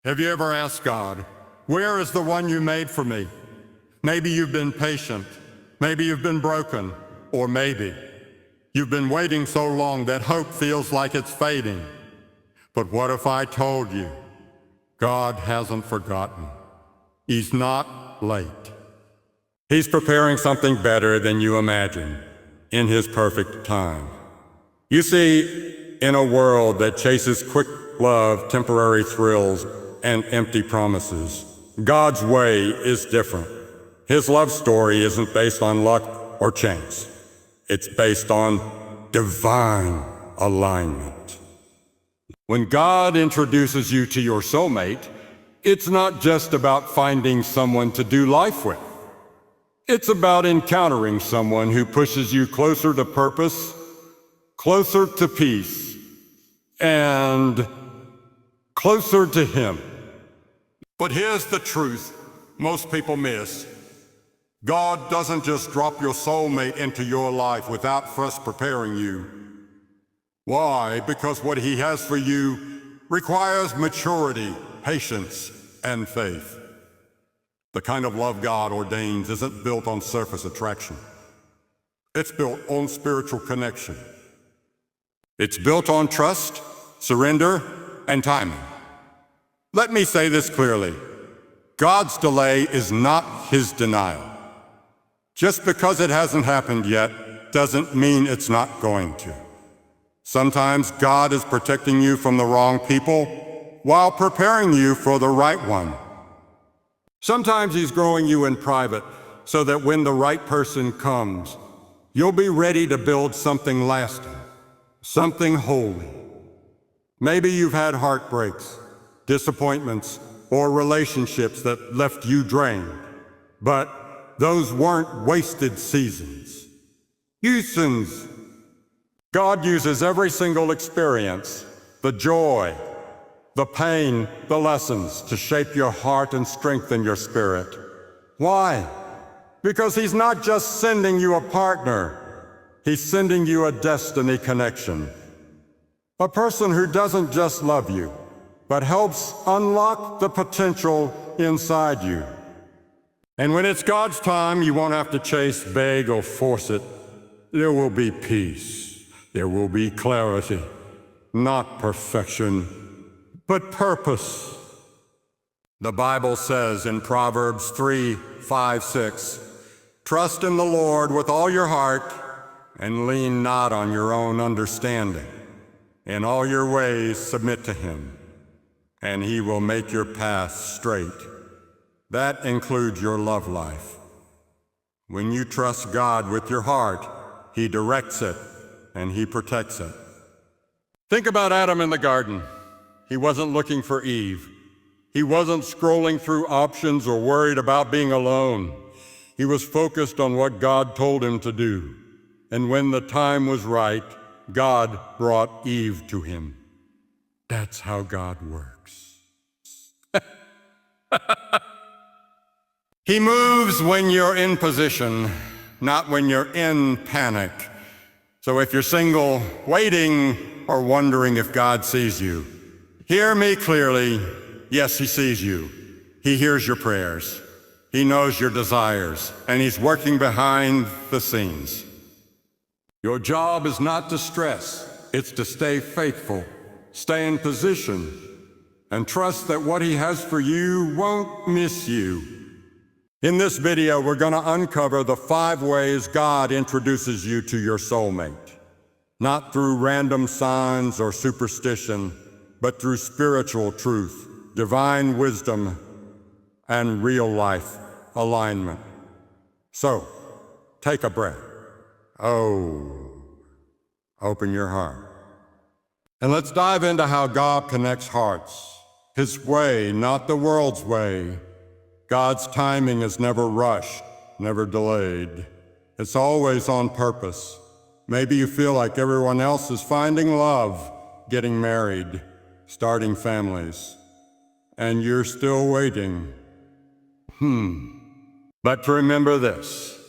Have you ever asked God, where is the one you made for me? Maybe you've been patient, maybe you've been broken, or maybe you've been waiting so long that hope feels like it's fading. But what if I told you, God hasn't forgotten. He's not late. He's preparing something better than you imagine in His perfect time. You see, in a world that chases quick love, temporary thrills, and empty promises, God's way is different. His love story isn't based on luck or chance. It's based on divine alignment. When God introduces you to your soulmate, it's not just about finding someone to do life with. It's about encountering someone who pushes you closer to purpose, closer to peace, and closer to Him. But here's the truth most people miss. God doesn't just drop your soulmate into your life without first preparing you. Why? Because what He has for you requires maturity, patience, and faith. The kind of love God ordains isn't built on surface attraction. It's built on spiritual connection. It's built on trust, surrender, and timing. Let me say this clearly. God's delay is not His denial. Just because it hasn't happened yet doesn't mean it's not going to. Sometimes God is protecting you from the wrong people while preparing you for the right one. Sometimes He's growing you in private so that when the right person comes, you'll be ready to build something lasting, something holy. Maybe you've had heartbreaks, disappointments, or relationships that left you drained, but those weren't wasted seasons. God uses every single experience, the joy, the pain, the lessons, to shape your heart and strengthen your spirit. Why? Because He's not just sending you a partner, He's sending you a destiny connection. A person who doesn't just love you, but helps unlock the potential inside you. And when it's God's time, you won't have to chase, beg, or force it. There will be peace. There will be clarity. Not perfection, but purpose. The Bible says in Proverbs 3:5-6, trust in the Lord with all your heart and lean not on your own understanding. In all your ways submit to Him, and He will make your path straight. That includes your love life. When you trust God with your heart, He directs it and He protects it. Think about Adam in the garden. He wasn't looking for Eve. He wasn't scrolling through options or worried about being alone. He was focused on what God told him to do. And when the time was right, God brought Eve to him. That's how God works. He moves when you're in position, not when you're in panic. So if you're single, waiting, or wondering if God sees you, hear me clearly. Yes, He sees you. He hears your prayers. He knows your desires, and He's working behind the scenes. Your job is not to stress. It's to stay faithful, stay in position, and trust that what He has for you won't miss you. In this video, we're going to uncover the 5 ways God introduces you to your soulmate. Not through random signs or superstition, but through spiritual truth, divine wisdom, and real-life alignment. So, take a breath. Open your heart. And let's dive into how God connects hearts. His way, not the world's way. God's timing is never rushed, never delayed. It's always on purpose. Maybe you feel like everyone else is finding love, getting married, starting families, and you're still waiting. But remember this.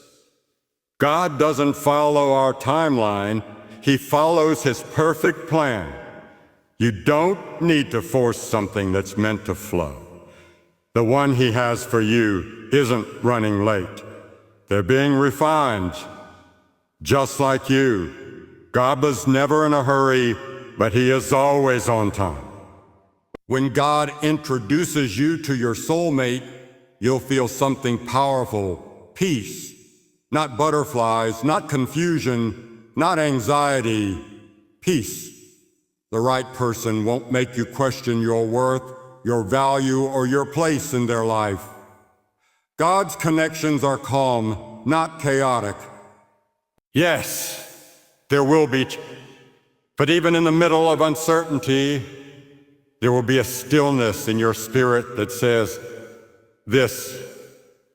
God doesn't follow our timeline. He follows His perfect plan. You don't need to force something that's meant to flow. The one he has for you isn't running late. They're being refined, just like you. God was never in a hurry, but he is always on time. When God introduces you to your soulmate, you'll feel something powerful, peace, not butterflies, not confusion, not anxiety, peace. The right person won't make you question your worth, your value, or your place in their life. God's connections are calm, not chaotic. Yes, there will be, but even in the middle of uncertainty, there will be a stillness in your spirit that says, this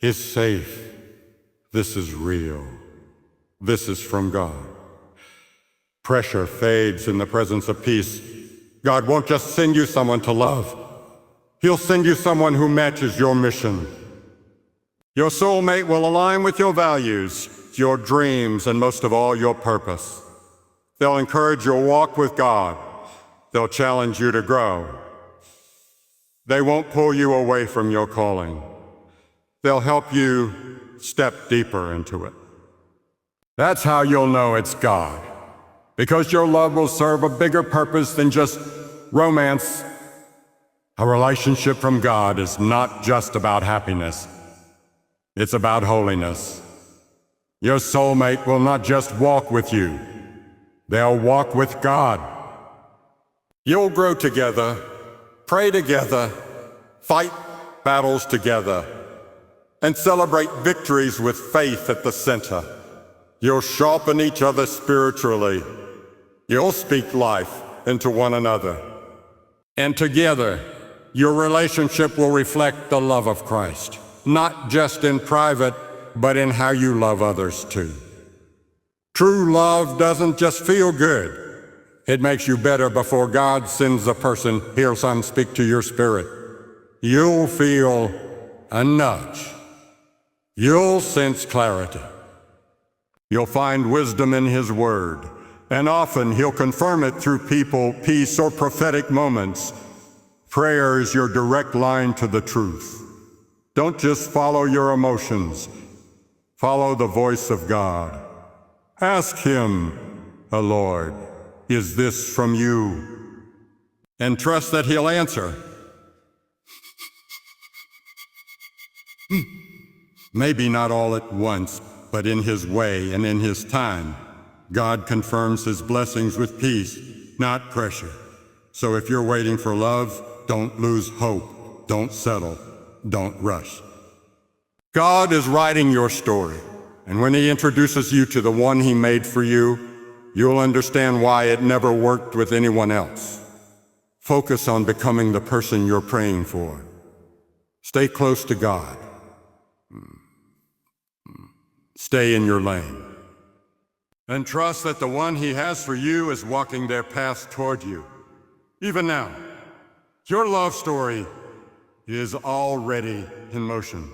is safe, this is real, this is from God. Pressure fades in the presence of peace. God won't just send you someone to love. He'll send you someone who matches your mission. Your soulmate will align with your values, your dreams, and most of all, your purpose. They'll encourage your walk with God. They'll challenge you to grow. They won't pull you away from your calling. They'll help you step deeper into it. That's how you'll know it's God, because your love will serve a bigger purpose than just romance. A relationship from God is not just about happiness. It's about holiness. Your soulmate will not just walk with you. They'll walk with God. You'll grow together, pray together, fight battles together, and celebrate victories with faith at the center. You'll sharpen each other spiritually. You'll speak life into one another. And together, your relationship will reflect the love of Christ, not just in private, but in how you love others too. True love doesn't just feel good. It makes you better before God sends a person, here, son, speak to your spirit. You'll feel a nudge. You'll sense clarity. You'll find wisdom in his word, and often he'll confirm it through people, peace, or prophetic moments. Prayer is your direct line to the truth. Don't just follow your emotions. Follow the voice of God. Ask him, "O Lord, is this from you?" And trust that he'll answer. Maybe not all at once, but in his way and in his time. God confirms his blessings with peace, not pressure. So if you're waiting for love, don't lose hope. Don't settle. Don't rush. God is writing your story, and when he introduces you to the one he made for you, you'll understand why it never worked with anyone else. Focus on becoming the person you're praying for. Stay close to God. Stay in your lane. And trust that the one he has for you is walking their path toward you. Even now, your love story is already in motion.